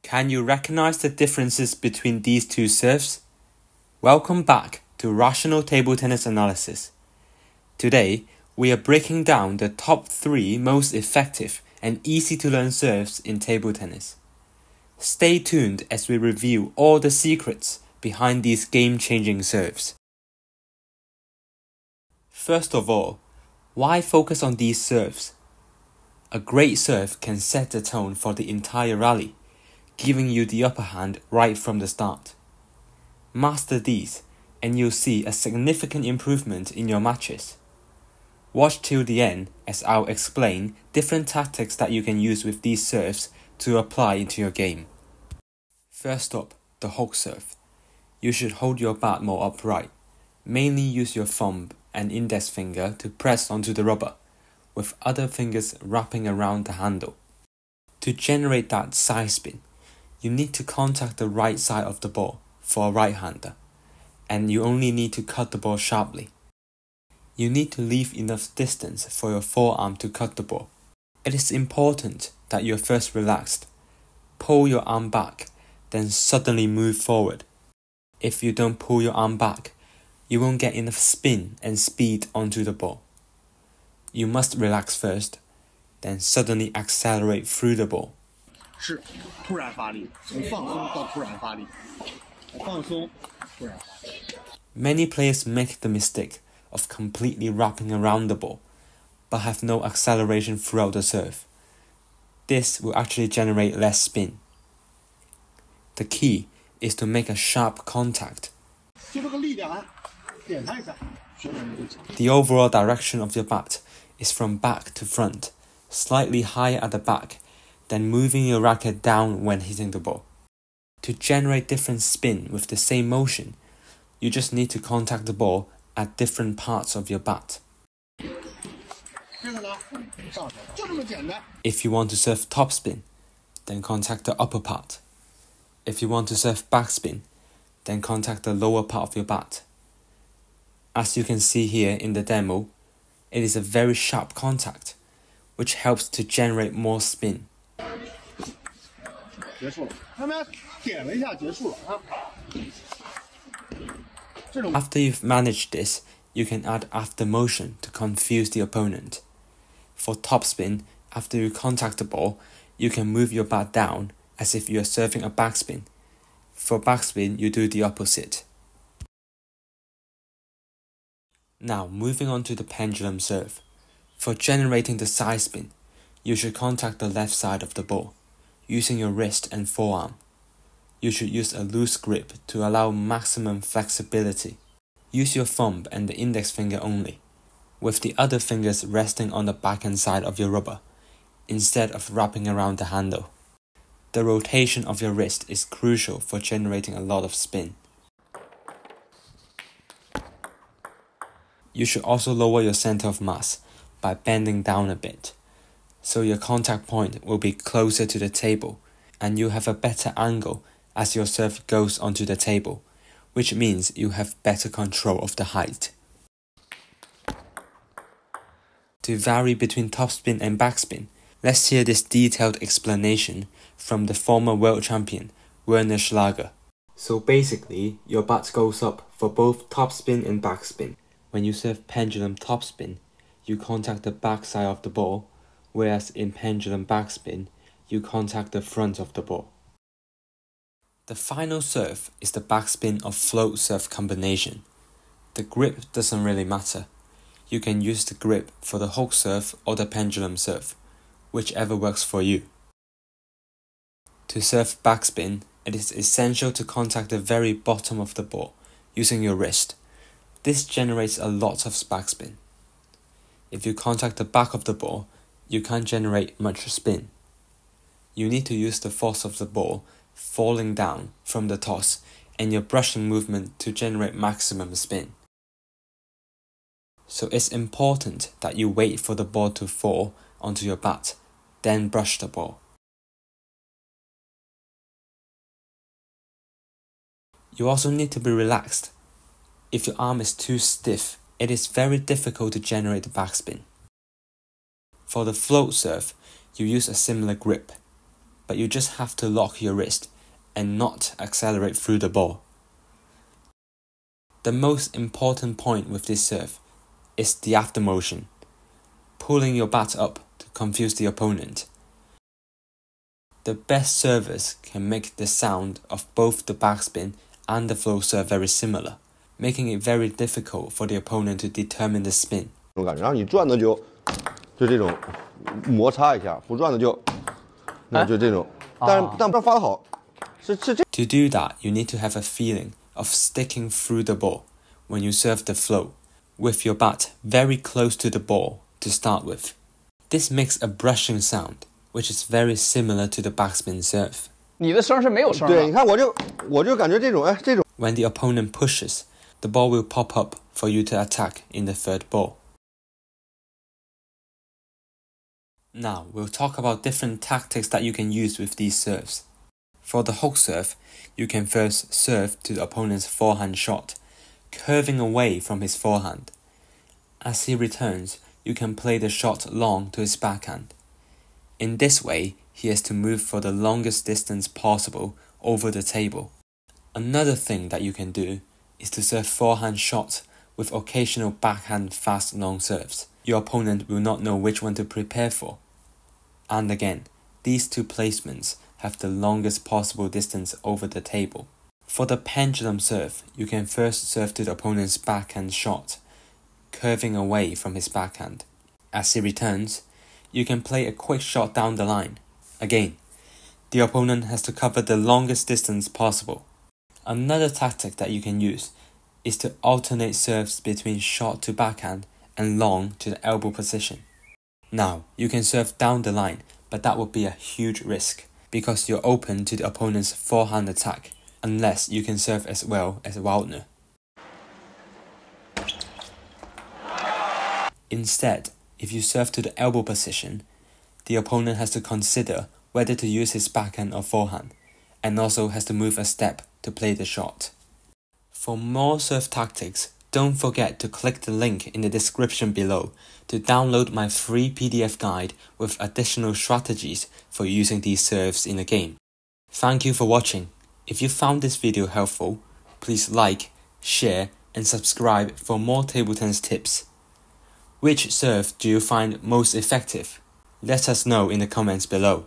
Can you recognize the differences between these two serves? Welcome back to Rational Table Tennis Analysis. Today, we are breaking down the top 3 most effective and easy to learn serves in table tennis. Stay tuned as we review all the secrets behind these game-changing serves. First of all, why focus on these serves? A great serve can set the tone for the entire rally, giving you the upper hand right from the start. Master these, and you'll see a significant improvement in your matches. Watch till the end as I'll explain different tactics that you can use with these serves to apply into your game. First up, the hook serve. You should hold your bat more upright. Mainly use your thumb and index finger to press onto the rubber, with other fingers wrapping around the handle. To generate that side spin, you need to contact the right side of the ball for a right-hander, and you only need to cut the ball sharply. You need to leave enough distance for your forearm to cut the ball. It is important that you're first relaxed. Pull your arm back, then suddenly move forward. If you don't pull your arm back, you won't get enough spin and speed onto the ball. You must relax first, then suddenly accelerate through the ball. 是突然发力，从放松到突然发力，放松，突然发力。 Many players make the mistake of completely wrapping around the ball, but have no acceleration throughout the serve. This will actually generate less spin. The key is to make a sharp contact. The overall direction of your bat is from back to front, slightly higher at the back, then moving your racket down when hitting the ball. To generate different spin with the same motion, you just need to contact the ball at different parts of your bat. If you want to serve topspin, then contact the upper part. If you want to serve backspin, then contact the lower part of your bat. As you can see here in the demo, it is a very sharp contact, which helps to generate more spin. After you've managed this, you can add after motion to confuse the opponent. For topspin, after you contact the ball, you can move your bat down as if you are serving a backspin. For backspin, you do the opposite. Now, moving on to the pendulum serve. For generating the side spin, you should contact the left side of the ball, using your wrist and forearm. You should use a loose grip to allow maximum flexibility. Use your thumb and the index finger only, with the other fingers resting on the backhand side of your rubber, instead of wrapping around the handle. The rotation of your wrist is crucial for generating a lot of spin. You should also lower your center of mass by bending down a bit, so your contact point will be closer to the table and you have a better angle as your serve goes onto the table, which means you have better control of the height. To vary between topspin and backspin, let's hear this detailed explanation from the former world champion, Werner Schlager. So basically, your bat goes up for both topspin and backspin. When you serve pendulum topspin, you contact the back side of the ball, whereas in pendulum backspin, you contact the front of the ball. The final serve is the backspin or float serve combination. The grip doesn't really matter. You can use the grip for the hook serve or the pendulum serve, whichever works for you. To serve backspin, it is essential to contact the very bottom of the ball using your wrist. This generates a lot of backspin. If you contact the back of the ball, you can't generate much spin. You need to use the force of the ball falling down from the toss and your brushing movement to generate maximum spin. So it's important that you wait for the ball to fall onto your bat, then brush the ball. You also need to be relaxed. If your arm is too stiff, it is very difficult to generate the backspin. For the float serve, you use a similar grip. but you just have to lock your wrist and not accelerate through the ball. The most important point with this serve is the after motion, pulling your bat up to confuse the opponent. The best servers can make the sound of both the backspin and the flow serve very similar, making it very difficult for the opponent to determine the spin. 然后你转的就这种摩擦一下，不转的就这种，但发的好，是这。To do that, you need to have a feeling of sticking through the ball when you serve the flow, with your bat very close to the ball to start with. This makes a brushing sound, which is very similar to the backspin serve. 你的声是没有声的。对，你看我就感觉这种这种。When the opponent pushes, the ball will pop up for you to attack in the third ball. Now, we'll talk about different tactics that you can use with these serves. For the hook serve, you can first serve to the opponent's forehand shot, curving away from his forehand. As he returns, you can play the shot long to his backhand. In this way, he has to move for the longest distance possible over the table. Another thing that you can do is to serve forehand shots with occasional backhand fast long serves. Your opponent will not know which one to prepare for. And again, these two placements have the longest possible distance over the table. For the pendulum serve, you can first serve to the opponent's backhand shot, curving away from his backhand. As he returns, you can play a quick shot down the line. Again, the opponent has to cover the longest distance possible. Another tactic that you can use is to alternate serves between short to backhand and long to the elbow position. Now, you can serve down the line, but that would be a huge risk because you're open to the opponent's forehand attack, unless you can serve as well as Waldner. Instead, if you serve to the elbow position, the opponent has to consider whether to use his backhand or forehand, and also has to move a step to play the shot. For more serve tactics, don't forget to click the link in the description below to download my free PDF guide with additional strategies for using these serves in the game. Thank you for watching. If you found this video helpful, please like, share and subscribe for more table tennis tips. Which serve do you find most effective? Let us know in the comments below.